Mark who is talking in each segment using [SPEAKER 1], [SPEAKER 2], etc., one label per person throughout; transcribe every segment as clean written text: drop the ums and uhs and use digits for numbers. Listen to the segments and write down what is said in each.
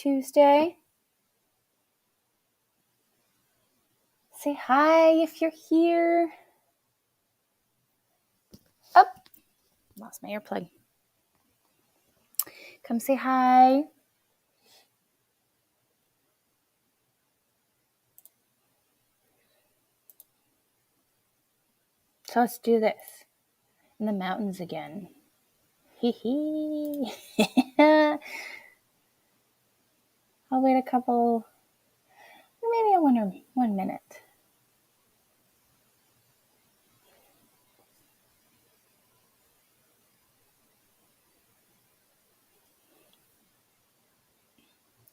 [SPEAKER 1] Tuesday. Say hi if you're here. Oh, lost my earplug. Come say hi. So let's do this. In the mountains again. Hee hee. I'll wait a couple, maybe 1 minute.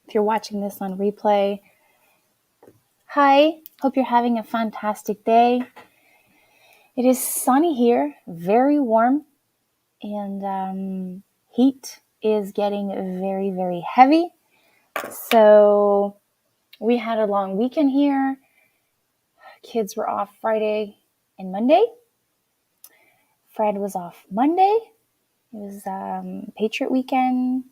[SPEAKER 1] If you're watching this on replay, hi. Hope you're having a fantastic day. It is sunny here, very warm, and heat is getting very, very heavy. So we had a long weekend here. Kids were off Friday and Monday. Fred was off Monday. It was Patriot weekend.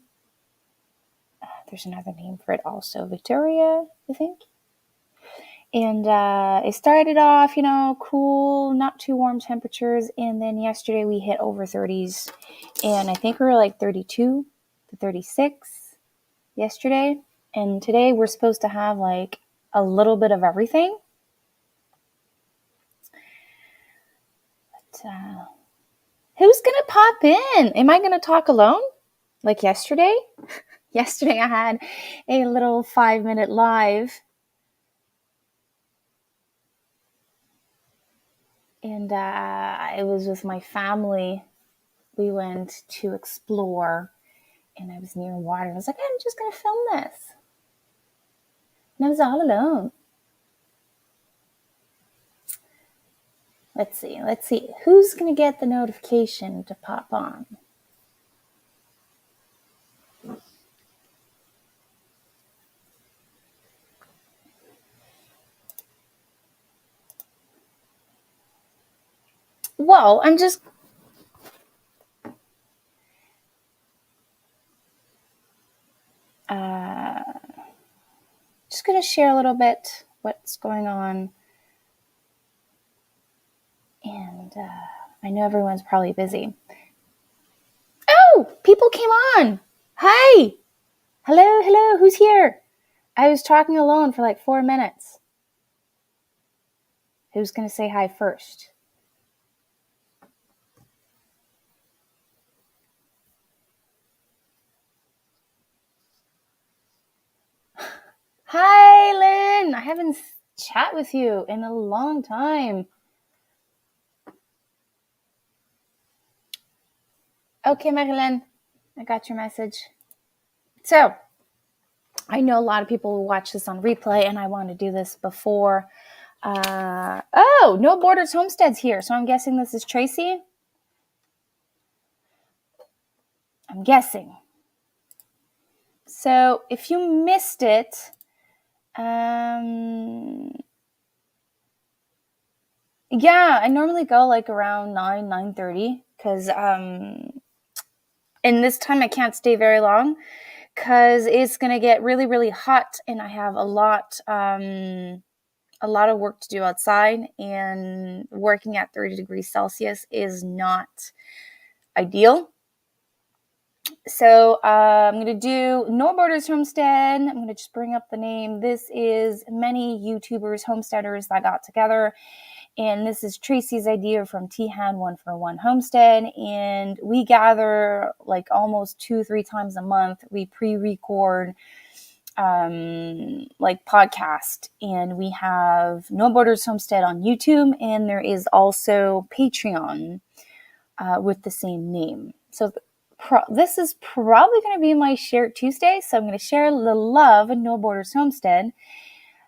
[SPEAKER 1] There's another name for it also, Victoria, I think. And it started off, cool, not too warm temperatures. And then yesterday we hit over 30s. And I think we were like 32 to 36 yesterday. And today we're supposed to have like a little bit of everything. But who's going to pop in? Am I going to talk alone like yesterday? Yesterday I had a little 5-minute live. And I was with my family. We went to explore, and I was near water. I was like, I'm just going to film this. And I was all alone. Let's see. Who's going to get the notification to pop on? Well, I'm just going to share a little bit what's going on. And I know everyone's probably busy. Oh, people came on. Hi. Hello. Who's here? I was talking alone for like 4 minutes. Who's going to say hi first? Hi, Lynn. I haven't chat with you in a long time. Okay, Marilyn, I got your message. So, I know a lot of people will watch this on replay, and I want to do this before. No Borders Homestead's here, so I'm guessing this is Tracy. I'm guessing. So, if you missed it, yeah, I normally go like around 9:30 because and this time I can't stay very long because it's going to get really, really hot, and I have a lot of work to do outside, and working at 30 degrees Celsius is not ideal. So I'm going to do No Borders Homestead. I'm going to just bring up the name. This is many YouTubers, homesteaders that got together. And this is Tracy's idea from Tihan 1-for-1 Homestead. And we gather like almost 2-3 times a month. We pre-record like podcast. And we have No Borders Homestead on YouTube. And there is also Patreon with the same name. So this is probably going to be my Share It Tuesday. So I'm going to share the love of No Borders Homestead.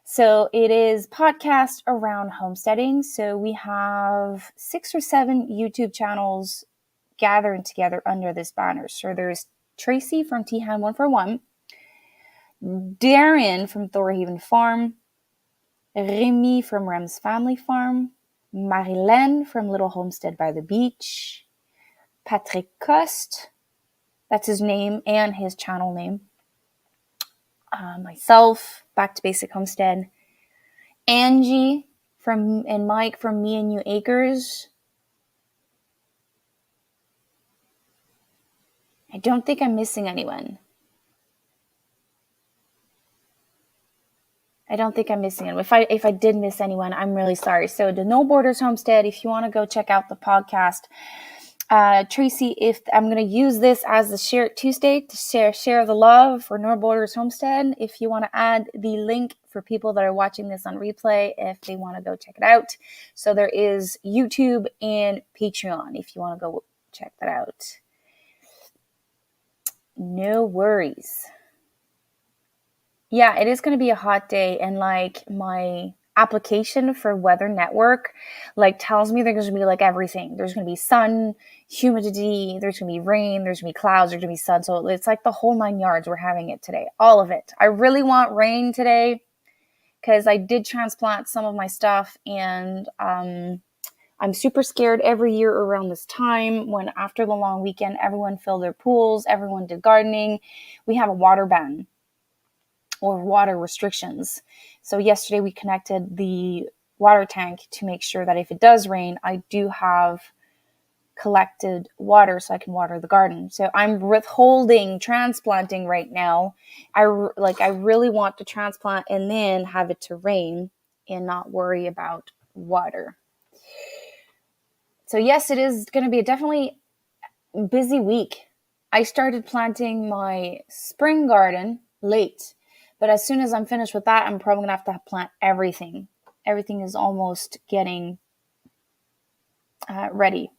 [SPEAKER 1] So it is podcast around homesteading. So we have 6 or 7 YouTube channels gathering together under this banner. So there's Tracy from Tihan 1-for-1, Darren from Thorhaven Farm, Remy from Rem's Family Farm, Marilyn from Little Homestead by the Beach, Patrick Coste, that's his name and his channel name. myself, Back to Basic Homestead, Angie and Mike from Me and You Acres. I don't think I'm missing anyone. If I did miss anyone, I'm really sorry. So the No Borders Homestead, if you want to go check out the podcast, Tracy, if I'm going to use this as the Share It Tuesday to share the love for No Borders Homestead, if you want to add the link for people that are watching this on replay, if they want to go check it out. So there is YouTube and Patreon if you want to go check that out. No worries. Yeah, it is going to be a hot day, and like my application for Weather Network like tells me there's going to be like everything. There's going to be sun, humidity, there's going to be rain, there's going to be clouds, there's going to be sun. So it's like the whole 9 yards. We're having it today, all of it. I really want rain today because I did transplant some of my stuff, and I'm super scared every year around this time when after the long weekend, everyone filled their pools, everyone did gardening. We have a water ban or water restrictions. So yesterday we connected the water tank to make sure that if it does rain, I do have collected water so I can water the garden. So I'm withholding transplanting right now. I really want to transplant and then have it to rain and not worry about water. So yes, it is going to be a definitely busy week. I started planting my spring garden late. But as soon as I'm finished with that, I'm probably going to have to plant everything. Everything is almost getting ready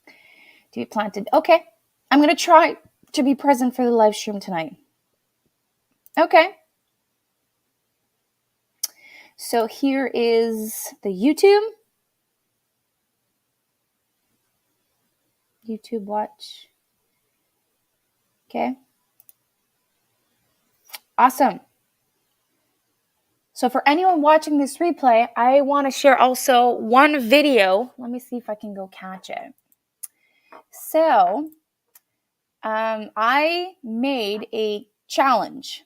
[SPEAKER 1] to be planted. Okay. I'm going to try to be present for the live stream tonight. Okay. So here is the YouTube. YouTube watch. Okay. Awesome. So for anyone watching this replay, I want to share also one video. Let me see if I can go catch it. So I made a challenge.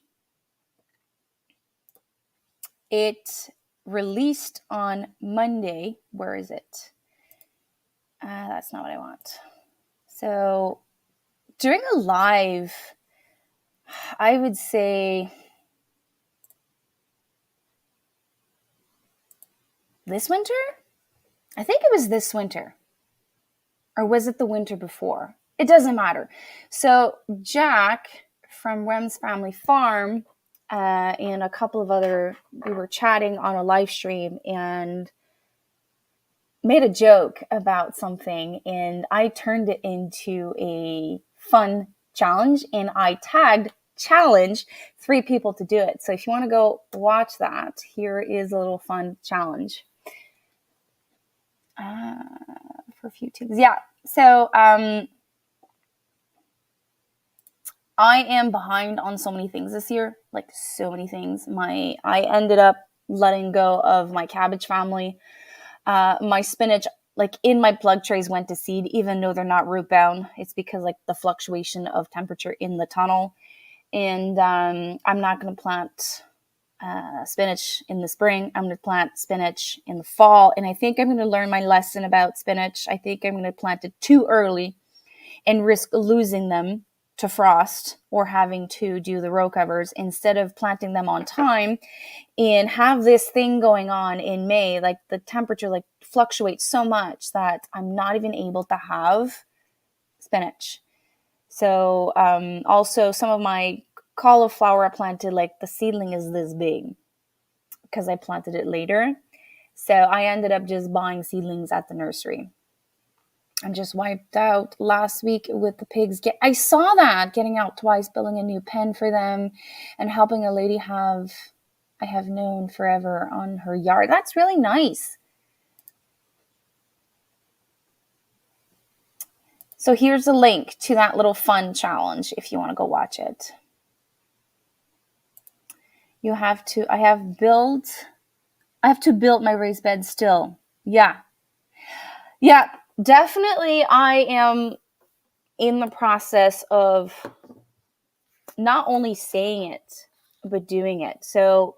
[SPEAKER 1] It released on Monday. Where is it? That's not what I want. So during a live, I would say this winter? I think it was this winter. Or was it the winter before? It doesn't matter. So Jack from Rem's Family Farm and a couple of other, we were chatting on a live stream and made a joke about something, and I turned it into a fun challenge, and I tagged challenge 3 people to do it. So if you want to go watch that, here is a little fun challenge. For a few things. Yeah. So I am behind on so many things this year, like so many things. I ended up letting go of my cabbage family. My spinach, like in my plug trays, went to seed, even though they're not root bound. It's because like the fluctuation of temperature in the tunnel. And I'm not going to plant spinach in the spring. I'm going to plant spinach in the fall. And I think I'm going to learn my lesson about spinach. I think I'm going to plant it too early and risk losing them to frost or having to do the row covers instead of planting them on time and have this thing going on in May. Like the temperature like fluctuates so much that I'm not even able to have spinach. So also some of my cauliflower I planted, like the seedling is this big because I planted it later. So I ended up just buying seedlings at the nursery. I'm just wiped out last week with the pigs. I saw that getting out twice, building a new pen for them and helping a lady I have known forever on her yard. That's really nice. So here's a link to that little fun challenge if you want to go watch it. I have to build my raised bed still. Yeah, definitely. I am in the process of not only saying it, but doing it. So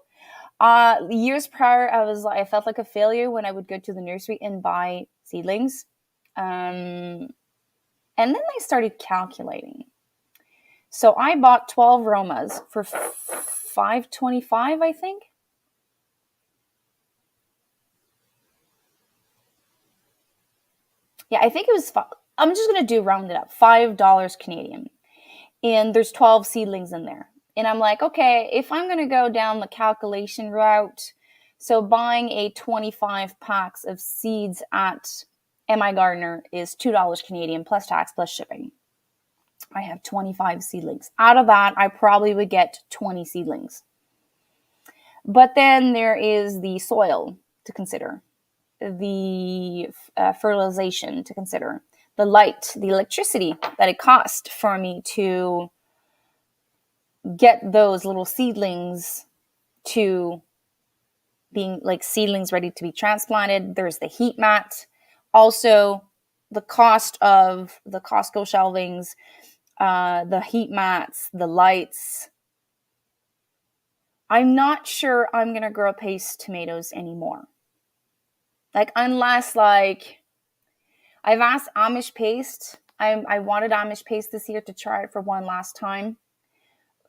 [SPEAKER 1] years prior, I felt like a failure when I would go to the nursery and buy seedlings. And then I started calculating. So I bought 12 Romas for $5.25, I think. Yeah, I think it was. I'm just gonna do round it up, $5 Canadian, and there's 12 seedlings in there. And I'm like, okay, if I'm gonna go down the calculation route, so buying a 25 packs of seeds at MI Gardener is $2 Canadian plus tax plus shipping. I have 25 seedlings. Out of that, I probably would get 20 seedlings. But then there is the soil to consider, the fertilization to consider, the light, the electricity that it cost for me to get those little seedlings to being like seedlings ready to be transplanted. There's the heat mat. Also, the cost of the Costco shelvings, the heat mats, the lights. I'm not sure I'm going to grow paste tomatoes anymore. Like, unless, like, I've asked Amish paste. I wanted Amish paste this year to try it for one last time.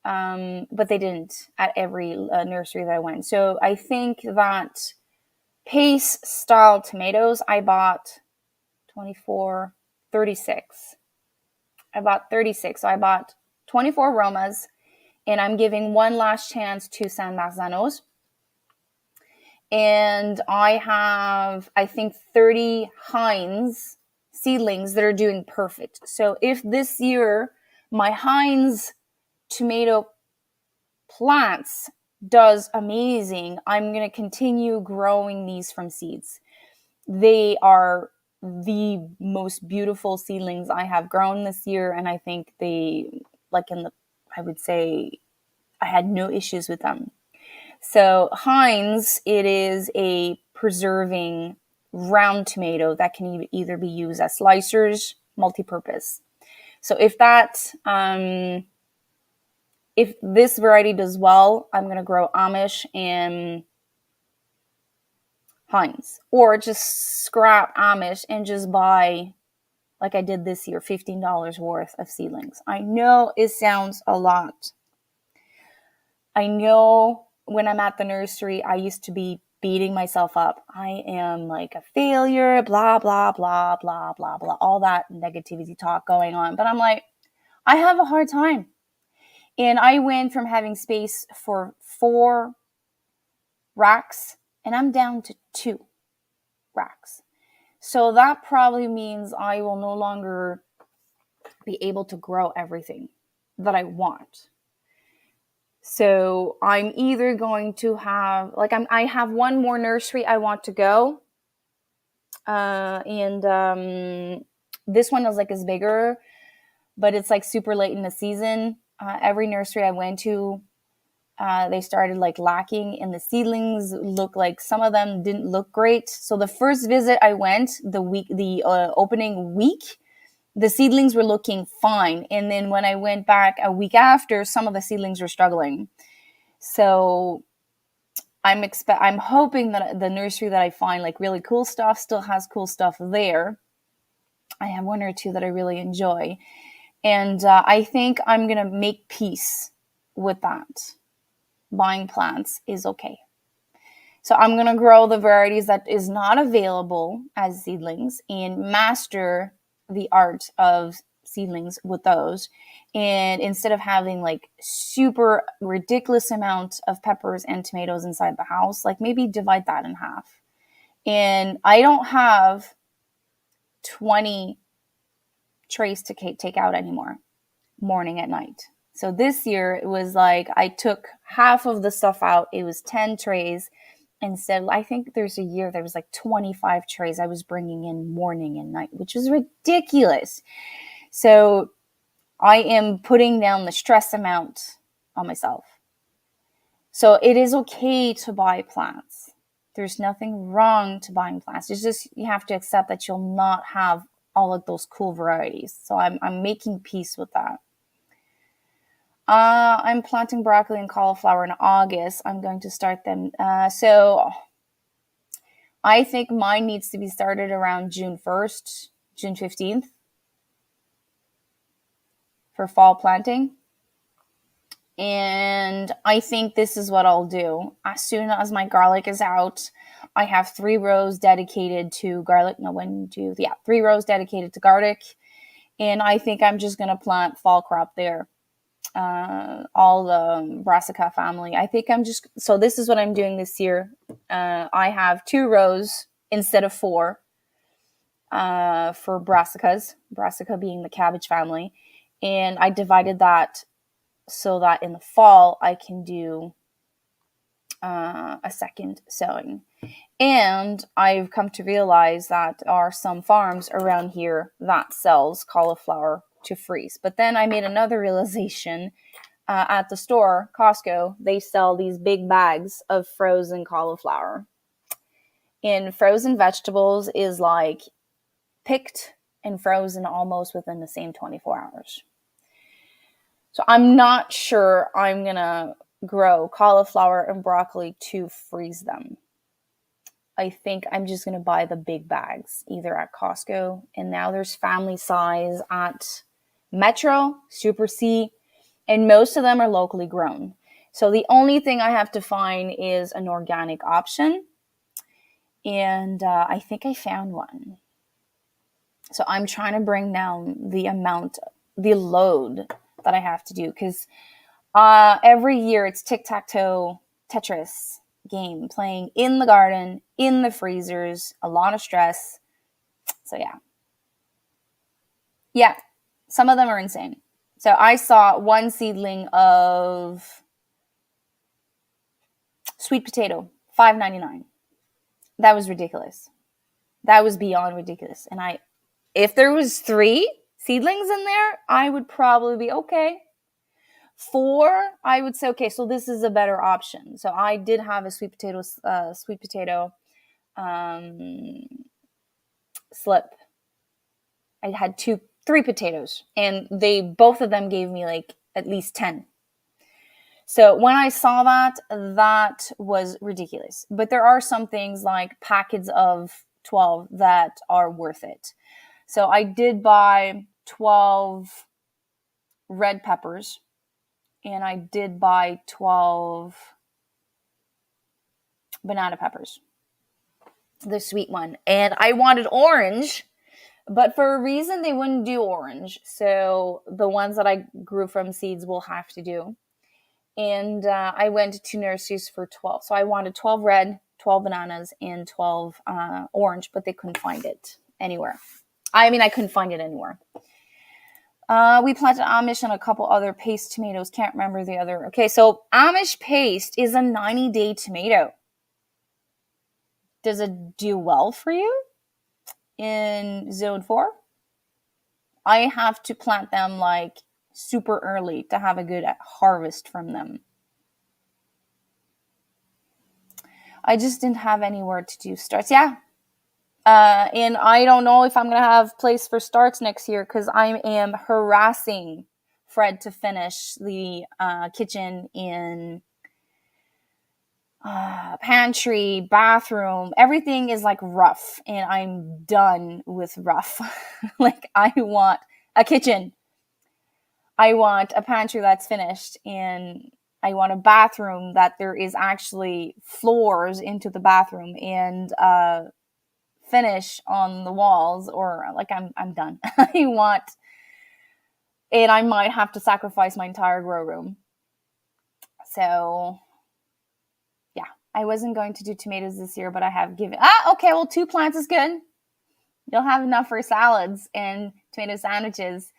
[SPEAKER 1] But they didn't at every nursery that I went. So I think that paste style tomatoes, I bought 24, 36. I bought 36. So I bought 24 Romas, and I'm giving one last chance to San Marzanos. And I have, I think, 30 Heinz seedlings that are doing perfect. So if this year my Heinz tomato plants does amazing, I'm going to continue growing these from seeds. They are the most beautiful seedlings I have grown this year, and I think they, like in the, I would say I had no issues with them. So Heinz, it is a preserving round tomato that can either be used as slicers, multi-purpose. So if this variety does well, I'm going to grow Amish and Heinz, or just scrap Amish and just buy, like I did this year, $15 worth of seedlings. I know it sounds a lot. I know when I'm at the nursery, I used to be beating myself up. I am like a failure, blah, blah, blah, blah, blah, blah, all that negativity talk going on. But I'm like, I have a hard time. And I went from having space for 4 racks, and I'm down to 2 racks. So that probably means I will no longer be able to grow everything that I want. So I'm either going to have, like, I have one more nursery I want to go. And this one is bigger, but it's like super late in the season. Every nursery I went to, they started like lacking, and the seedlings look like some of them didn't look great. So the first visit I went, the opening week, the seedlings were looking fine. And then when I went back a week after, some of the seedlings were struggling. So I'm hoping that the nursery that I find like really cool stuff still has cool stuff there. I have 1 or 2 that I really enjoy. And I think I'm going to make peace with that. Buying plants is okay. So I'm going to grow the varieties that is not available as seedlings and master the art of seedlings with those. And instead of having like super ridiculous amount of peppers and tomatoes inside the house, like maybe divide that in half. And I don't have 20 trays to take out anymore, morning and night. So this year it was like I took half of the stuff out. It was 10 trays. Instead, I think there's a year there was like 25 trays I was bringing in morning and night, which was ridiculous. So I am putting down the stress amount on myself. So it is okay to buy plants. There's nothing wrong to buying plants. It's just you have to accept that you'll not have all of those cool varieties. So I'm making peace with that. I'm planting broccoli and cauliflower in August. I'm going to start them. So I think mine needs to be started around June 1st, June 15th for fall planting. And I think this is what I'll do. As soon as my garlic is out, I have 3 rows dedicated to garlic. No, 3 rows dedicated to garlic. And I think I'm just going to plant fall crop there. All the brassica family. I think so this is what I'm doing this year. I have 2 rows instead of 4 for brassicas, brassica being the cabbage family. And I divided that so that in the fall I can do a second sowing. And I've come to realize that there are some farms around here that sells cauliflower to freeze. But then I made another realization. At the store, Costco, they sell these big bags of frozen cauliflower. And frozen vegetables is like picked and frozen almost within the same 24 hours. So I'm not sure I'm going to grow cauliflower and broccoli to freeze them. I think I'm just going to buy the big bags, either at Costco, and now there's family size at Metro, Super C, and most of them are locally grown. So the only thing I have to find is an organic option. And I think I found one. So I'm trying to bring down the load that I have to do. Because every year it's tic-tac-toe, Tetris game playing in the garden, in the freezers, a lot of stress. So yeah. Yeah, some of them are insane. So I saw one seedling of sweet potato, $5.99. That was ridiculous. That was beyond ridiculous. And if there was 3 seedlings in there, I would probably be okay. 4, I would say, okay, so this is a better option. So I did have a sweet potato slip. I had 3 potatoes, and both of them gave me like at least 10. So when I saw that was ridiculous. But there are some things like packets of 12 that are worth it. So I did buy 12 red peppers, and I did buy 12 banana peppers, the sweet one. And I wanted orange, but for a reason they wouldn't do orange. So the ones that I grew from seeds will have to do. And I went to nurseries for 12. So I wanted 12 red, 12 bananas, and 12 orange, but they couldn't find it anywhere. I couldn't find it anywhere. We planted Amish and a couple other paste tomatoes. Can't remember the other. Okay, so Amish paste is a 90-day tomato. Does it do well for you in zone 4? I have to plant them like super early to have a good harvest from them. I just didn't have anywhere to do starts. Yeah. And I don't know if I'm going to have place for starts next year because I am harassing Fred to finish the kitchen in pantry, bathroom. Everything is like rough, and I'm done with rough. Like, I want a kitchen. I want a pantry that's finished, and I want a bathroom that there is actually floors into the bathroom and finish on the walls, or like I'm done. I want, and I might have to sacrifice my entire grow room. So yeah, I wasn't going to do tomatoes this year, but I have given. Okay, well, 2 plants is good. You'll have enough for salads and tomato sandwiches.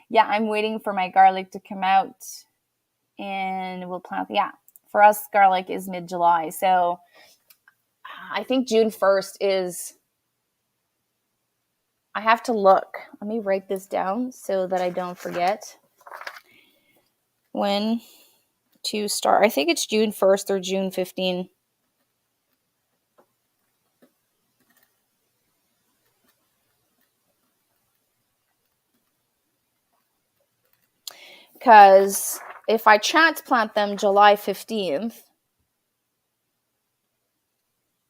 [SPEAKER 1] Yeah, I'm waiting for my garlic to come out, and we'll plant. Yeah, for us, garlic is mid-July, so I think June 1st is. I have to look. Let me write this down so that I don't forget when to start. I think it's June 1st or June 15th. Because if I transplant them July 15th,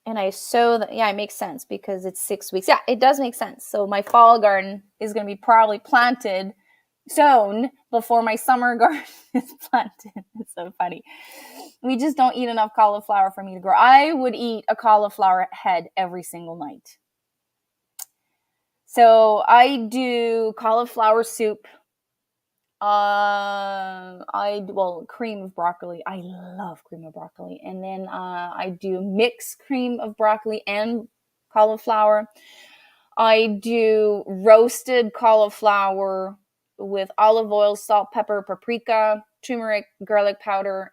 [SPEAKER 1] and I sow them, yeah, it makes sense because it's 6 weeks. Yeah, it does make sense. So my fall garden is going to be probably sown before my summer garden is planted. It's so funny. We just don't eat enough cauliflower for me to grow. I would eat a cauliflower head every single night. So I do cauliflower soup. Cream of broccoli. I love cream of broccoli. And then I do mixed cream of broccoli and cauliflower. I do roasted cauliflower with olive oil, salt, pepper, paprika, turmeric, garlic powder,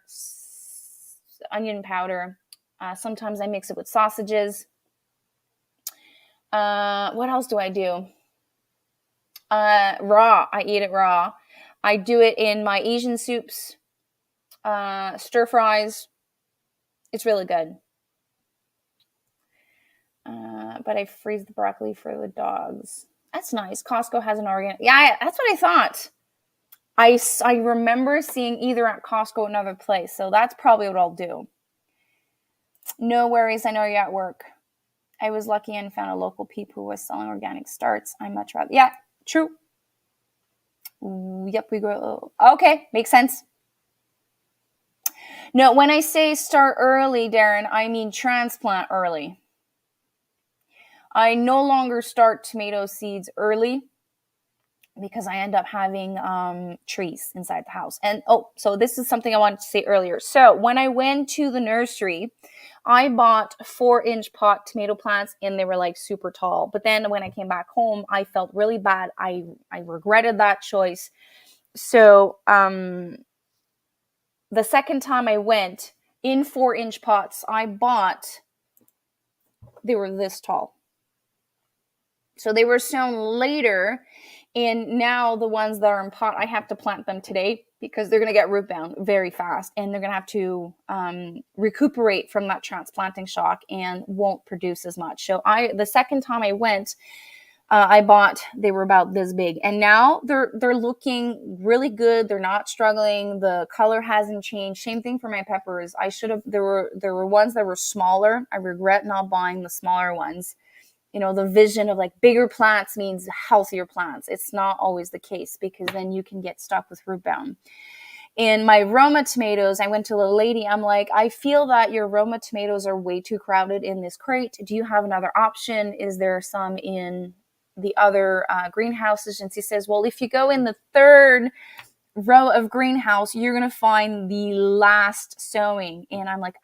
[SPEAKER 1] onion powder. Sometimes I mix it with sausages. What else do I do? Raw. I eat it raw. I do it in my Asian soups, stir fries. It's really good. But I freeze the broccoli for the dogs. That's nice. Costco has an organic. Yeah, that's what I thought. I remember seeing either at Costco or another place. So that's probably what I'll do. No worries. I know you're at work. I was lucky and found a local peep who was selling organic starts. I much rather. Yeah, true. Yep, we grow. Okay, makes sense. No, when I say start early, Darren, I mean transplant early. I no longer start tomato seeds early because I end up having trees inside the house. And so this is something I wanted to say earlier. So when I went to the nursery, I bought 4-inch pot tomato plants and they were like super tall. But then when I came back home, I felt really bad. I regretted that choice. So the second time I went in 4-inch pots, they were this tall. So they were sown later, and now the ones that are in pot, I have to plant them today because they're going to get root bound very fast, and they're going to have to recuperate from that transplanting shock and won't produce as much. So the second time I went, they were about this big, and now they're looking really good. They're not struggling. The color hasn't changed. Same thing for my peppers. There were ones that were smaller. I regret not buying the smaller ones. The vision of like bigger plants means healthier plants. It's not always the case because then you can get stuck with root bound. And my Roma tomatoes, I went to the lady. I'm like, I feel that your Roma tomatoes are way too crowded in this crate. Do you have another option? Is there some in the other greenhouses? And she says, well, if you go in the third row of greenhouse, you're going to find the last sowing. And I'm like,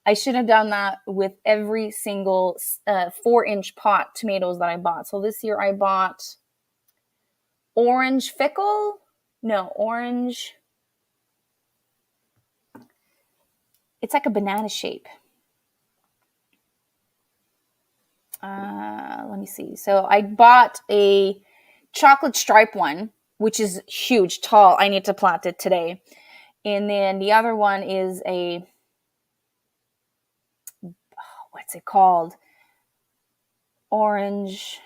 [SPEAKER 1] I should have done that with every single 4-inch pot tomatoes that I bought. So this year I bought orange fickle. No, orange. It's like a banana shape. Let me see. So I bought a chocolate stripe one, which is huge, tall. I need to plant it today. And then the other one is what's it called? Orange.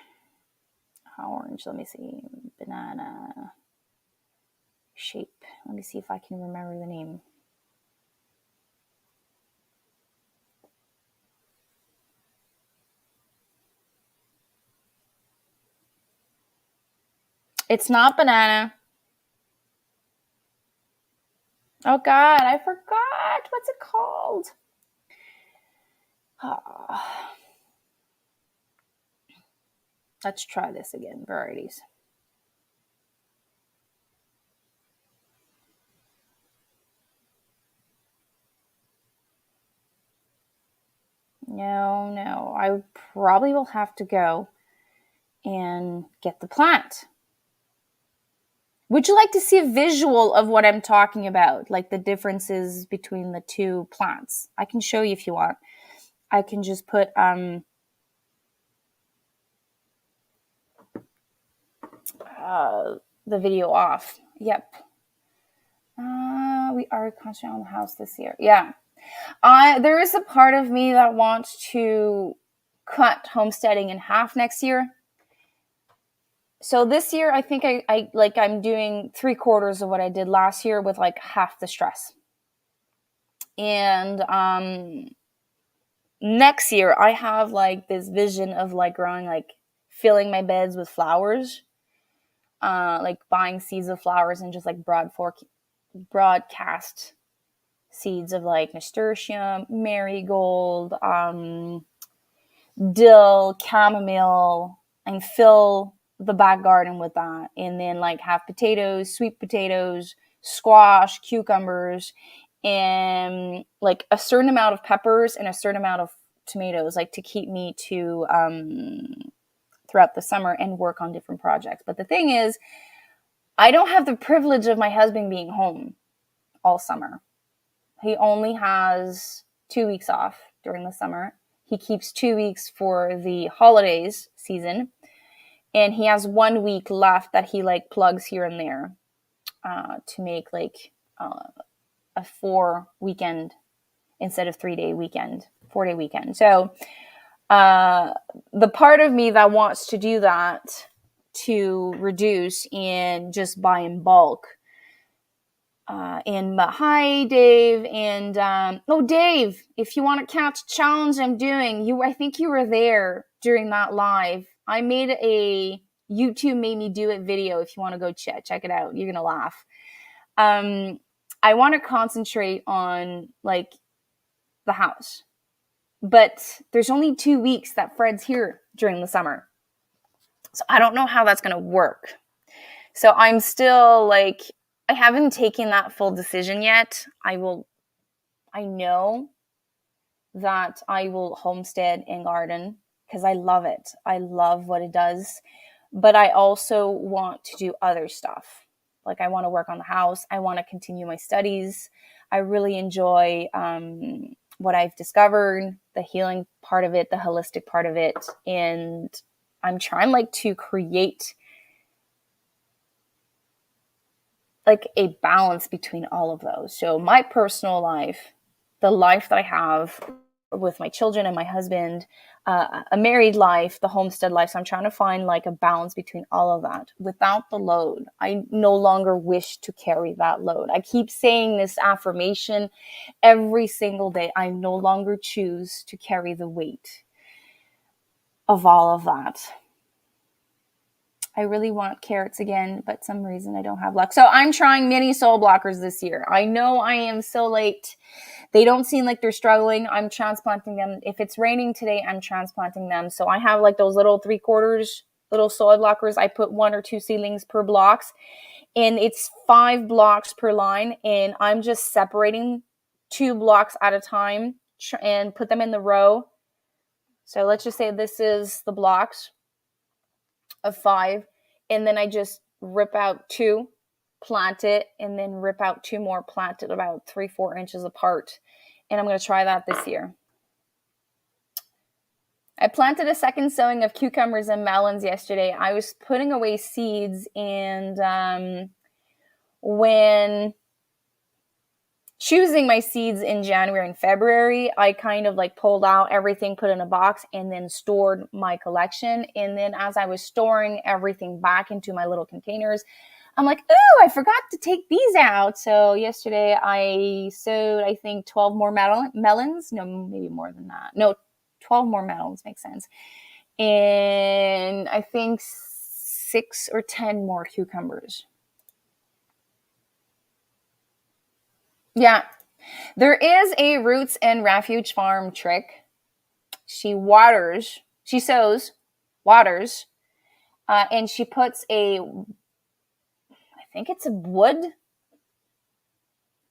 [SPEAKER 1] Let me see. Banana shape. Let me see if I can remember the name. It's not banana. Oh God, I forgot. What's it called? Let's try this again. Varieties. No. I probably will have to go and get the plant. Would you like to see a visual of what I'm talking about? Like the differences between the two plants? I can show you if you want. I can just put the video off. Yep. We are concentrating on the house this year. Yeah. There is a part of me that wants to cut homesteading in half next year. So this year, I think I'm doing 3/4 of what I did last year with like half the stress. And next year, I have like this vision of like growing, like filling my beds with flowers, like buying seeds of flowers and just like broadcast seeds of like nasturtium, marigold, dill, chamomile, and fill the back garden with that. And then like have potatoes, sweet potatoes, squash, cucumbers, and like a certain amount of peppers and a certain amount of tomatoes, like to keep me to throughout the summer and work on different projects. But the thing is, I don't have the privilege of my husband being home all summer. He only has 2 weeks off during the summer. He keeps 2 weeks for the holidays season, and he has 1 week left that he like plugs here and there to make like a 4 weekend instead of 3-day weekend, 4-day weekend. So the part of me that wants to do that to reduce and just buy in bulk. And hi, Dave. And Dave, if you want to catch a challenge I'm doing, I think you were there during that live. I made a YouTube made me do it video. If you want to go check it out, you're gonna laugh. I want to concentrate on like the house, but there's only 2 weeks that Fred's here during the summer, so I don't know how that's gonna work. So I'm still like, I haven't taken that full decision yet. I know that I will homestead and garden because I love it. I love what it does. But I also want to do other stuff. Like I want to work on the house. I want to continue my studies. I really enjoy what I've discovered, the healing part of it, the holistic part of it. And I'm trying like to create like a balance between all of those. So my personal life, the life that I have with my children and my husband, a married life, the homestead life. So I'm trying to find like a balance between all of that without the load. I no longer wish to carry that load. I keep saying this affirmation every single day. I no longer choose to carry the weight of all of that. I really want carrots again, but some reason I don't have luck. So I'm trying mini soul blockers this year. I know I am so late. They don't seem like they're struggling. I'm transplanting them. If it's raining today, I'm transplanting them. So I have like those little 3/4 little soil blockers. I put 1 or 2 seedlings per blocks, and it's 5 blocks per line. And I'm just separating 2 blocks at a time and put them in the row. So let's just say this is the blocks of 5, and then I just rip out 2, plant it, and then rip out 2 more, plant it about 3-4 inches apart. And I'm going to try that this year. I planted a second sowing of cucumbers and melons yesterday. I was putting away seeds, and when choosing my seeds in January and February, I kind of like pulled out everything, put in a box, and then stored my collection. And then as I was storing everything back into my little containers, I'm like, oh, I forgot to take these out. So yesterday I sowed, I think, 12 more melons. No, maybe more than that. No, 12 more melons makes sense. And I think 6 or 10 more cucumbers. Yeah. There is a Roots and Refuge Farm trick. She sows, waters, and she puts I think it's a wood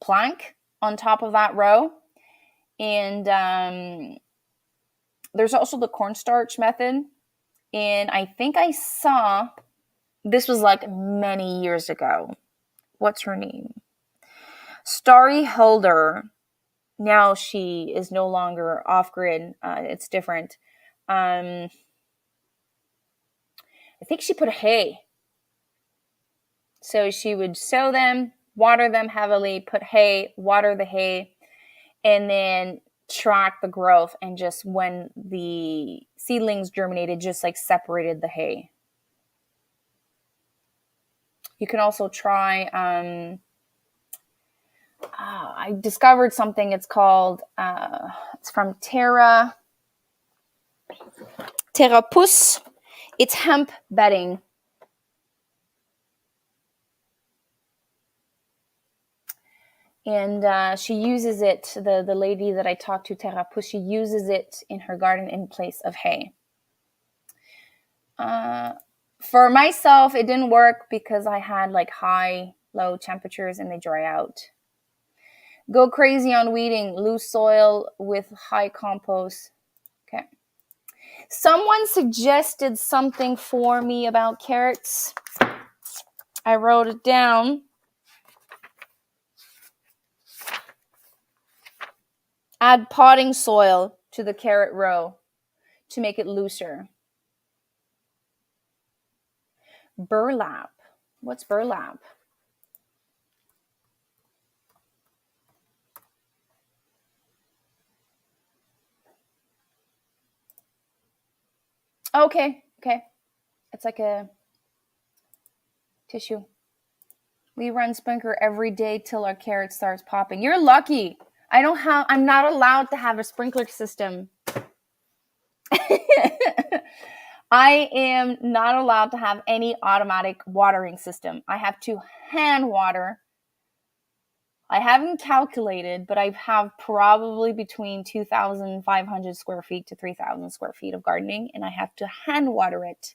[SPEAKER 1] plank on top of that row. And there's also the cornstarch method. And I think I saw, this was like many years ago. What's her name? Starry Holder. Now she is no longer off grid. It's different. I think she put hay. So she would sow them, water them heavily, put hay, water the hay, and then track the growth. And just when the seedlings germinated, just like separated the hay. You can also try, I discovered something. It's called, it's from Terrapus. It's hemp bedding. And she uses it, the lady that I talked to, Terrapus, she uses it in her garden in place of hay. For myself, it didn't work because I had like low temperatures and they dry out. Go crazy on weeding, loose soil with high compost. Okay. Someone suggested something for me about carrots. I wrote it down. Add potting soil to the carrot row to make it looser. Burlap. What's burlap? Okay. It's like a tissue. We run sprinkler every day till our carrot starts popping. You're lucky. I'm not allowed to have a sprinkler system. I am not allowed to have any automatic watering system. I have to hand water. I haven't calculated, but I have probably between 2,500 square feet to 3,000 square feet of gardening, and I have to hand water it.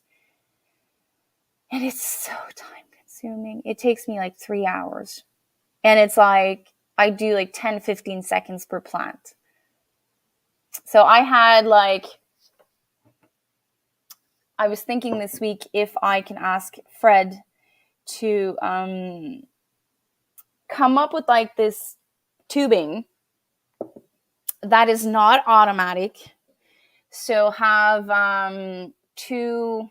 [SPEAKER 1] And it's so time consuming. It takes me like 3 hours. And it's like, I do like 10, 15 seconds per plant. So I was thinking this week if I can ask Fred to come up with like this tubing that is not automatic. So have 2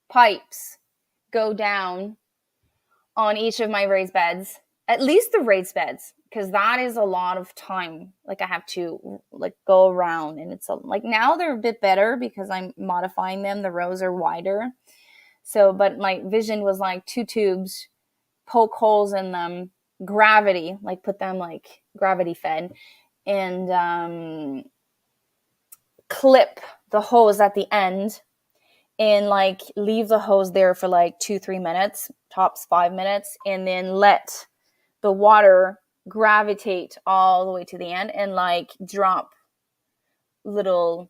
[SPEAKER 1] pipes go down on each of my raised beds, at least the raised beds, because that is a lot of time. Like I have to like go around, and it's like now they're a bit better because I'm modifying them. The rows are wider. So, but my vision was like 2 tubes, poke holes in them, gravity, like put them like gravity fed, and clip the hose at the end and like leave the hose there for like 2-3 minutes, tops 5 minutes, and then let the water gravitate all the way to the end and like drop little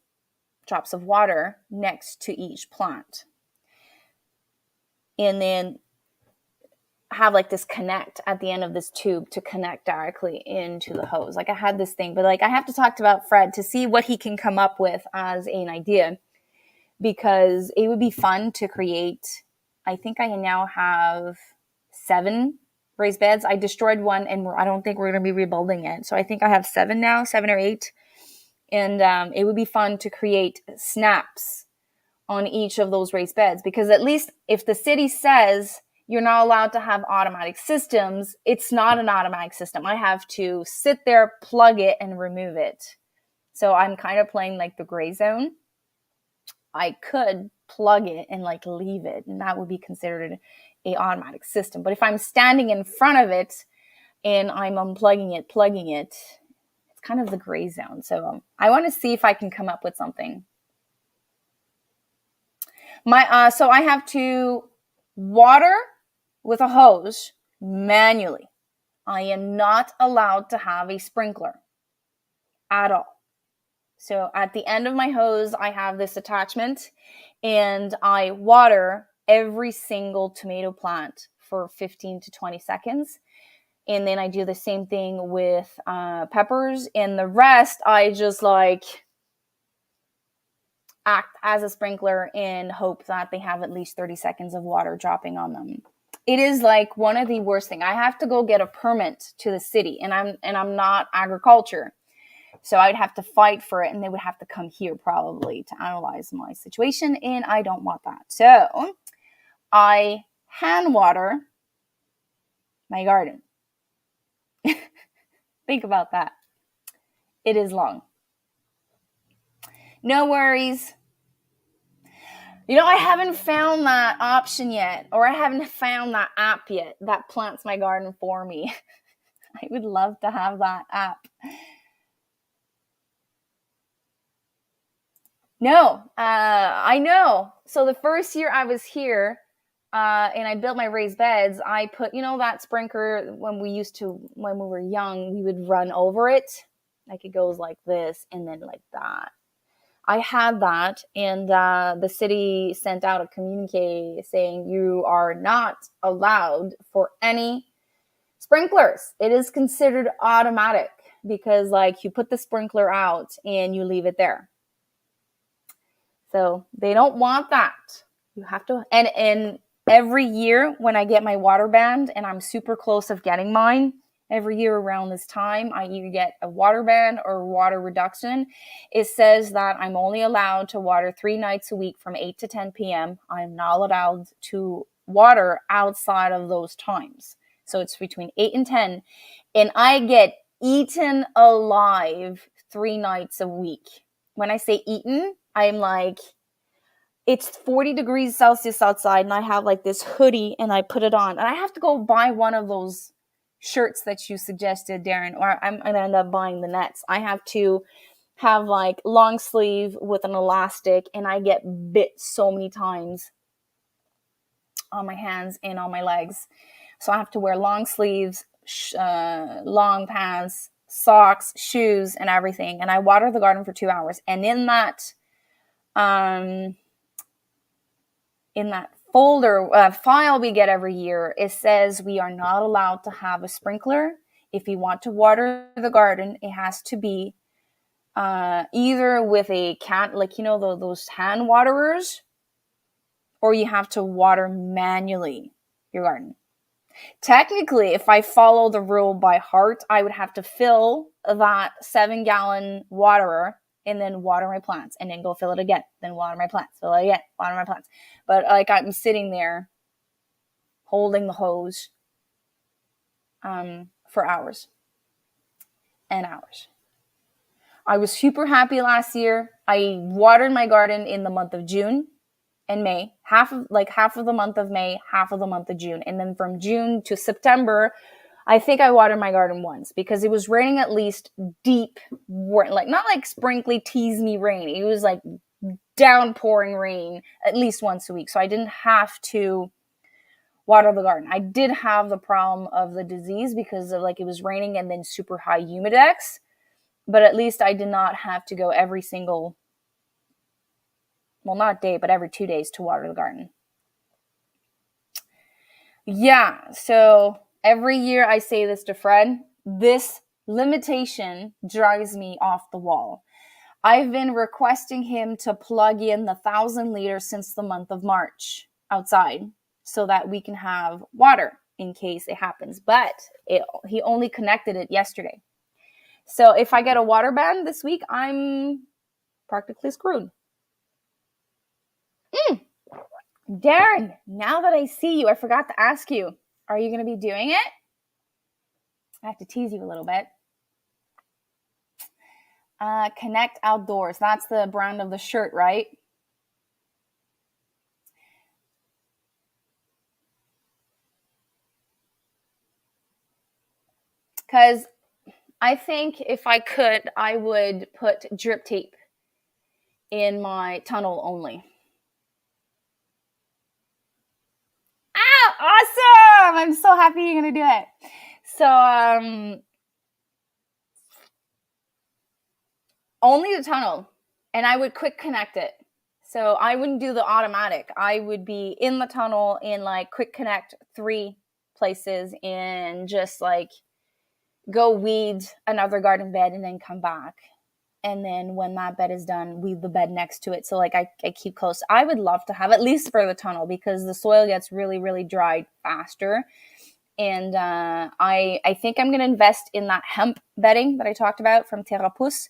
[SPEAKER 1] drops of water next to each plant. And then have like this connect at the end of this tube to connect directly into the hose. Like I had this thing, but like I have to talk about Fred to see what he can come up with as an idea, because it would be fun to create. I think I now have 7 raised beds. I destroyed one and I don't think we're going to be rebuilding it. So I think I have 7 now, 7 or 8. And it would be fun to create snaps on each of those raised beds, because at least if the city says you're not allowed to have automatic systems, it's not an automatic system. I have to sit there, plug it, and remove it. So I'm kind of playing like the gray zone. I could plug it and like leave it, and that would be considered a automatic system. But if I'm standing in front of it and I'm unplugging it, plugging it, it's kind of the gray zone. So I want to see if I can come up with something. So I have to water with a hose manually. I am not allowed to have a sprinkler at all. So at the end of my hose, I have this attachment, and I water every single tomato plant for 15 to 20 seconds. And then I do the same thing with peppers, and the rest I just like act as a sprinkler and hope that they have at least 30 seconds of water dropping on them. It is like one of the worst things. I have to go get a permit to the city, and I'm not agriculture. So I'd have to fight for it, and they would have to come here probably to analyze my situation, and I don't want that. So I hand water my garden. Think about that. It is long. No worries. I haven't found that option yet, or I haven't found that app yet that plants my garden for me. I would love to have that app. No, I know. So the first year I was here, and I built my raised beds, I put, that sprinkler when we were young, we would run over it. Like it goes like this and then like that. I had that, and the city sent out a communique saying you are not allowed for any sprinklers. It is considered automatic because, like, you put the sprinkler out and you leave it there. So they don't want that. You have to, and every year when I get my water band, and I'm super close of getting mine, every year around this time, I either get a water band or water reduction. It says that I'm only allowed to water 3 nights a week from 8 to 10 p.m. I'm not allowed to water outside of those times. So it's between 8 and 10. And I get eaten alive 3 nights a week. When I say eaten, I'm like, it's 40 degrees Celsius outside, and I have like this hoodie, and I put it on. And I have to go buy one of those shirts that you suggested, Darren, or I'm going to end up buying the nets. I have to have like long sleeve with an elastic, and I get bit so many times on my hands and on my legs. So I have to wear long sleeves, long pants, socks, shoes, and everything. And I water the garden for 2 hours. And in that folder file we get every year, it says we are not allowed to have a sprinkler. If you want to water the garden, it has to be either with a can, like, those hand waterers, or you have to water manually your garden. Technically, if I follow the rule by heart, I would have to fill that 7-gallon waterer and then water my plants, and then go fill it again, then water my plants, fill it again, water my plants. But like, I'm sitting there holding the hose for hours and hours. I was super happy last year. I watered my garden in the month of June and May, half of the month of May, half of the month of June. And then from June to September, I think I watered my garden once because it was raining, at least deep, like not like sprinkly, tease me rain. It was like downpouring rain at least once a week. So I didn't have to water the garden. I did have the problem of the disease because of, like, it was raining and then super high humidex, but at least I did not have to go every single, well, not day, but every 2 days to water the garden. Yeah, so every year I say this to Fred, this limitation drives me off the wall. I've been requesting him to plug in the 1,000 liters since the month of March outside so that we can have water in case it happens. But he only connected it yesterday. So if I get a water ban this week, I'm practically screwed. Darren, now that I see you, I forgot to ask you, are you going to be doing it? I have to tease you a little bit. Connect Outdoors. That's the brand of the shirt, right? Because I think if I could, I would put drip tape in my tunnel only. Awesome! I'm so happy you're going to do it. So, only the tunnel, and I would quick connect it. So I wouldn't do the automatic. I would be in the tunnel and like quick connect 3 places and just like go weed another garden bed and then come back. And then when that bed is done, weed the bed next to it. So like I keep close. I would love to have at least for the tunnel because the soil gets really, really dry faster. And I think I'm going to invest in that hemp bedding that I talked about from Terrapus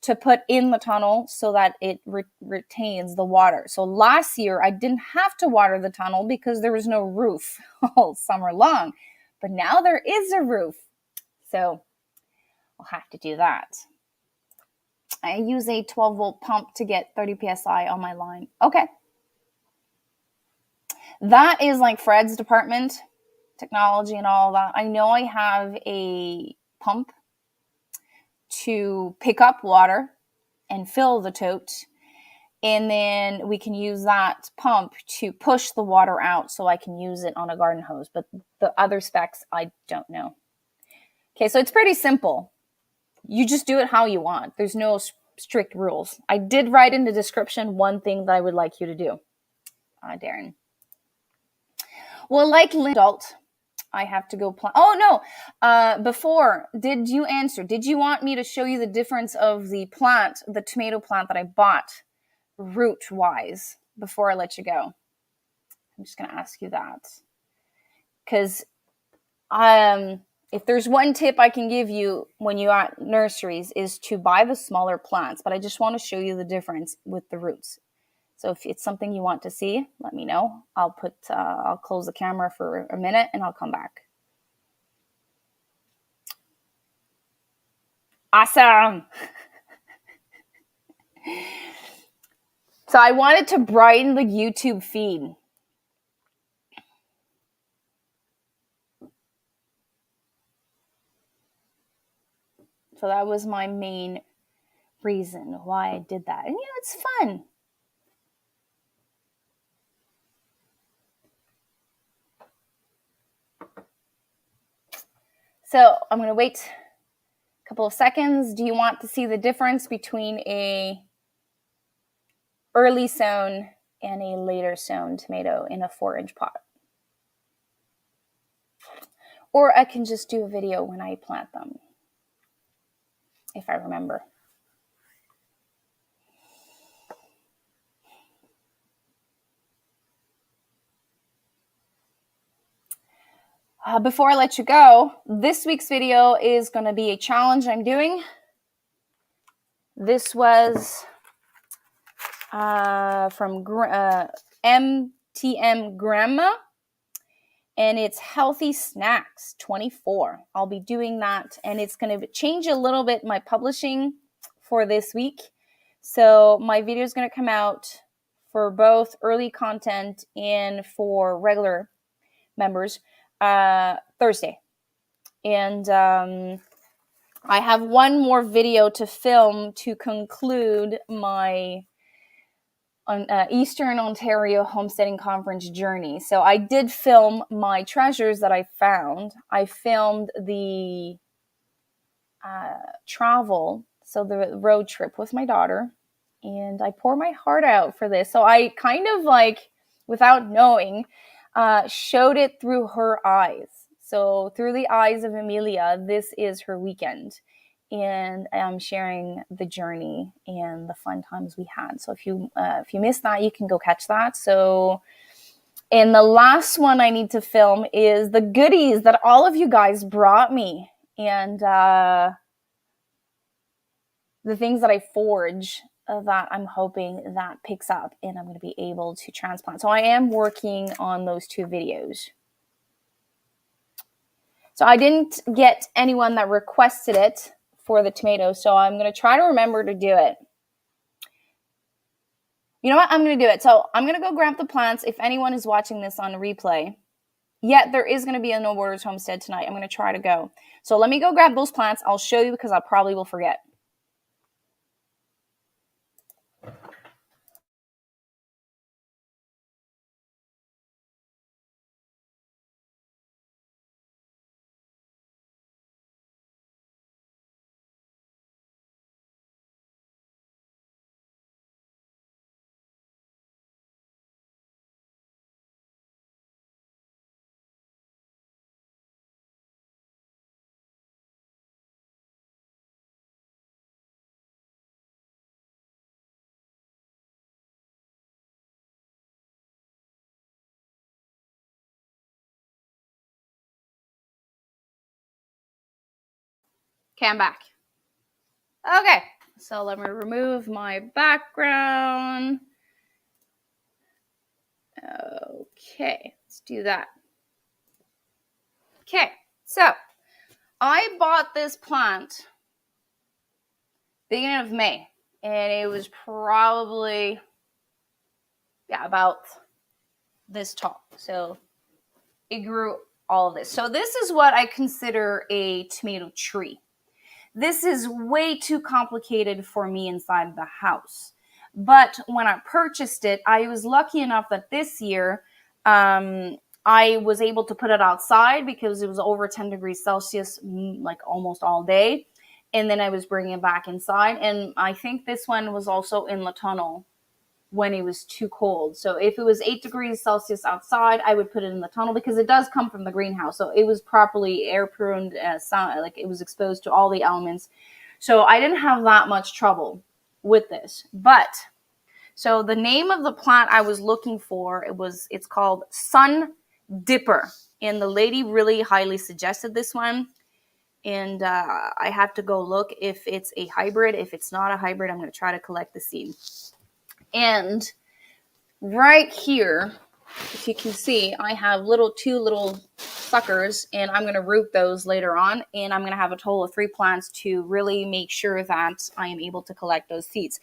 [SPEAKER 1] to put in the tunnel so that it retains the water. So last year I didn't have to water the tunnel because there was no roof all summer long. But now there is a roof. So I'll have to do that. I use a 12-volt pump to get 30 psi on my line. Okay. That is like Fred's department, technology and all that. I know I have a pump to pick up water and fill the tote. And then we can use that pump to push the water out so I can use it on a garden hose. But the other specs, I don't know. Okay, so it's pretty simple. You just do it how you want. There's no strict rules. I did write in the description one thing that I would like you to do, Darren. Well, like adult, I have to go plant. Oh, no. Before, did you answer? Did you want me to show you the difference of the plant, the tomato plant that I bought, root-wise, before I let you go? I'm just going to ask you that. Because if there's one tip I can give you when you're at nurseries is to buy the smaller plants. But I just want to show you the difference with the roots. So if it's something you want to see, let me know. I'll close the camera for a minute and I'll come back. Awesome. So I wanted to brighten the YouTube feed. So that was my main reason why I did that. And it's fun. So I'm going to wait a couple of seconds. Do you want to see the difference between a early sown and a later sown tomato in a 4-inch pot? Or I can just do a video when I plant them, if I remember. Before I let you go, this week's video is going to be a challenge I'm doing. This was from MTM Grandma, and it's Healthy Snacks 24. I'll be doing that, and it's going to change a little bit my publishing for this week. So my video is going to come out for both early content and for regular members Thursday. And I have one more video to film to conclude my Eastern Ontario Homesteading Conference journey. So I did film my treasures that I found. I filmed the travel, so the road trip with my daughter, and I pour my heart out for this. So I kind of like, without knowing, showed it through her eyes. So through the eyes of Amelia, this is her weekend. And I'm sharing the journey and the fun times we had. So if you missed that, you can go catch that. So, and the last one I need to film is the goodies that all of you guys brought me, and the things that I forge that I'm hoping that picks up and I'm going to be able to transplant. So I am working on those 2 videos. So I didn't get anyone that requested it for the tomatoes, so I'm going to try to remember to do it. You know what? I'm going to do it. So I'm going to go grab the plants. If anyone is watching this on replay, there is going to be a No Borders Homestead tonight. I'm going to try to go. So let me go grab those plants. I'll show you because I probably will forget. Okay, I'm back. Okay, so let me remove my background. Okay, let's do that. Okay, so I bought this plant beginning of May, and it was probably about this tall. So it grew all of this. So this is what I consider a tomato tree. This is way too complicated for me inside the house. But when I purchased it, I was lucky enough that this year I was able to put it outside because it was over 10 degrees Celsius like almost all day. And then I was bringing it back inside. And I think this one was also in the tunnel when it was too cold. So if it was 8 degrees Celsius outside, I would put it in the tunnel because it does come from the greenhouse. So it was properly air pruned, like it was exposed to all the elements. So I didn't have that much trouble with this. But so the name of the plant I was looking for, it's called Sun Dipper. And the lady really highly suggested this one. And I have to go look if it's a hybrid. If it's not a hybrid, I'm going to try to collect the seed. And right here, if you can see, I have two little suckers, and I'm going to root those later on. And I'm going to have a total of 3 plants to really make sure that I am able to collect those seeds.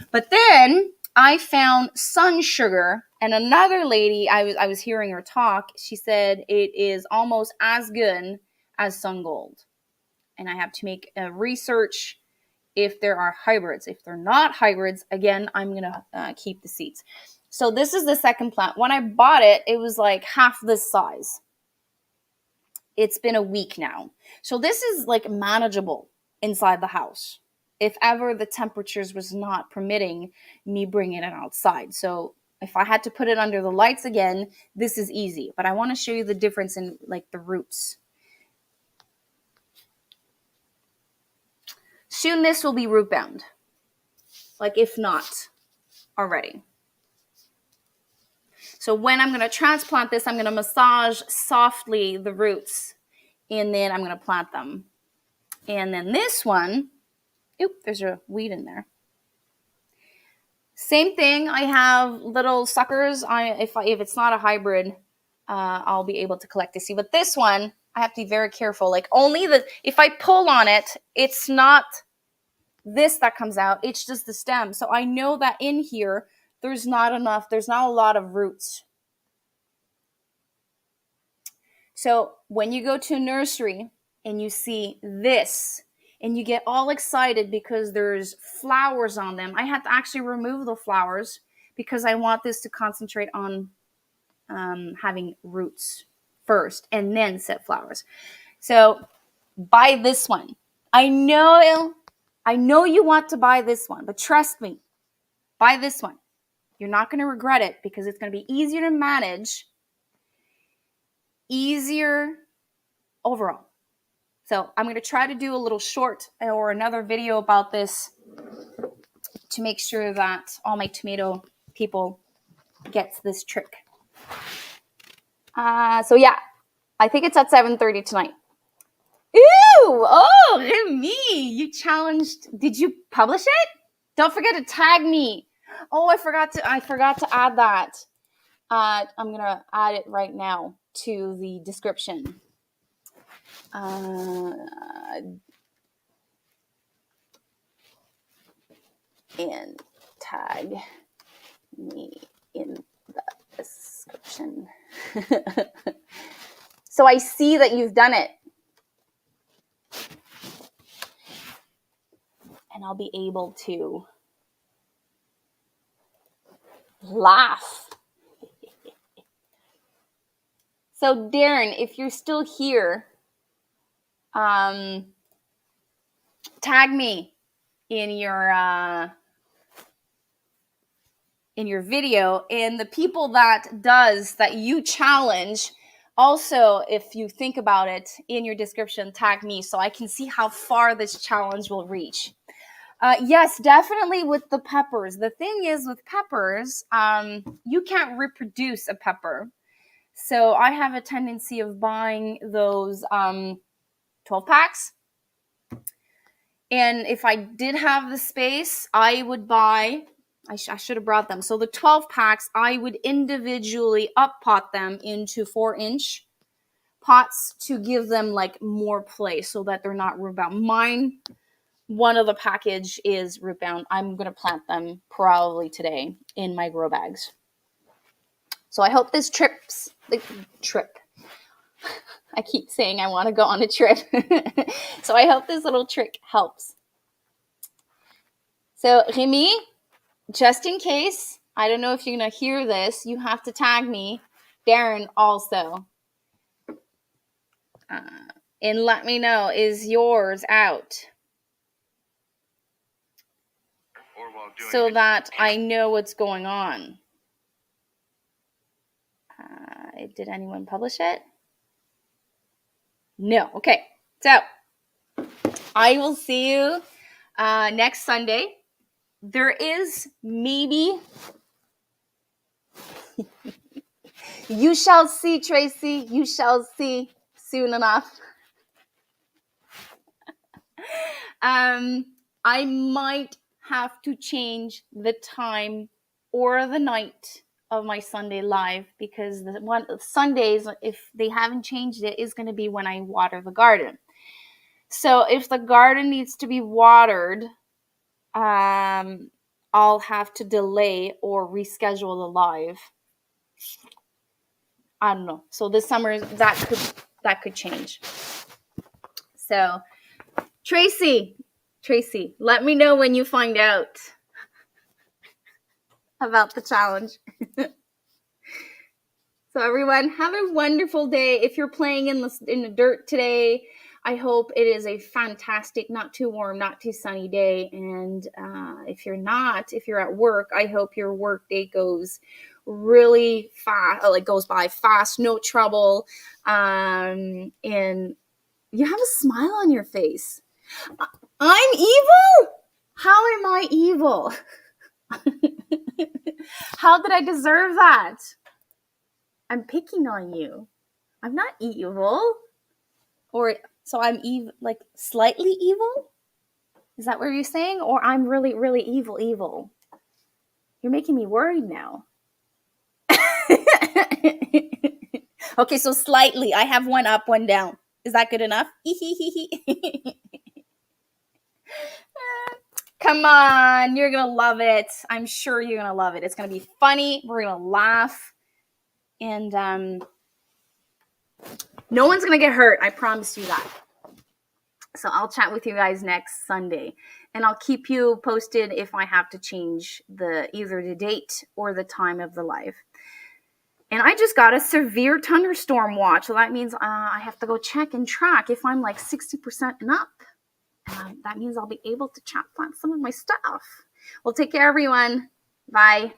[SPEAKER 1] But then I found sun sugar, and another lady, I was hearing her talk. She said it is almost as good as sun gold. And I have to make a research if there are hybrids. If they're not hybrids, again, I'm going to keep the seeds. So this is the second plant. When I bought it, it was like half this size. It's been a week now. So this is like manageable inside the house. If ever the temperatures was not permitting me bringing it outside. So if I had to put it under the lights again, this is easy. But I want to show you the difference in like the roots. Soon this will be root bound, like if not already. So when I'm going to transplant this, I'm going to massage softly the roots, and then I'm going to plant them. And then this one, there's a weed in there. Same thing. I have little suckers. If it's not a hybrid, I'll be able to collect the seed. But this one, I have to be very careful. Like if I pull on it, it's not this that comes out, it's just the stem. So I know that in here, there's not a lot of roots. So when you go to a nursery and you see this, and you get all excited because there's flowers on them, I had to actually remove the flowers because I want this to concentrate on having roots first and then set flowers. So buy this one. I know you want to buy this one, but trust me, buy this one. You're not going to regret it because it's going to be easier to manage, easier overall. So I'm going to try to do a little short or another video about this to make sure that all my tomato people gets this trick. So yeah, I think it's at 7:30 tonight. Ooh, oh, look at me. You challenged. Did you publish it? Don't forget to tag me. Oh, I forgot to add that. I'm going to add it right now to the description. And tag me in the description. So I see that you've done it. And I'll be able to laugh. So Darren, if you're still here, tag me in your video, and the people that you challenge, also, if you think about it, in your description, tag me so I can see how far this challenge will reach. Yes, definitely with the peppers. The thing is with peppers, you can't reproduce a pepper. So I have a tendency of buying those 12 packs. And if I did have the space, I would buy, I should have brought them. So the 12 packs, I would individually up pot them into 4-inch pots to give them like more place so that they're not root bound. Mine, one of the package is root bound. I'm going to plant them probably today in my grow bags. So I hope this trip. I keep saying I want to go on a trip. So I hope this little trick helps. So Remy, just in case, I don't know if you're going to hear this, you have to tag me, Darren also. And let me know, is yours out? So that I know what's going on. Did anyone publish it? No. Okay. So I will see you next Sunday. There is maybe... You shall see, Tracy. You shall see soon enough. I might have to change the time or the night of my Sunday live, because Sundays, if they haven't changed it, is going to be when I water the garden. So if the garden needs to be watered, I'll have to delay or reschedule the live. I don't know. So this summer that could change. So Tracy, let me know when you find out about the challenge. So everyone, have a wonderful day. If you're playing in the dirt today, I hope it is a fantastic, not too warm, not too sunny day. And if you're at work, I hope your work day goes really fast, goes by fast, no trouble. And you have a smile on your face. I'm evil? How am I evil? How did I deserve that? I'm picking on you. I'm not evil. So I'm evil, like slightly evil? Is that what you're saying? Or I'm really, really evil? You're making me worried now. Okay, so slightly. I have one up, one down. Is that good enough? Come on, you're going to love it. I'm sure you're going to love it. It's going to be funny. We're going to laugh. And no one's going to get hurt. I promise you that. So I'll chat with you guys next Sunday. And I'll keep you posted if I have to change either the date or the time of the live. And I just got a severe thunderstorm watch. So that means I have to go check and track if I'm like 60% and up. That means I'll be able to chat on some of my stuff. Well, take care, everyone. Bye.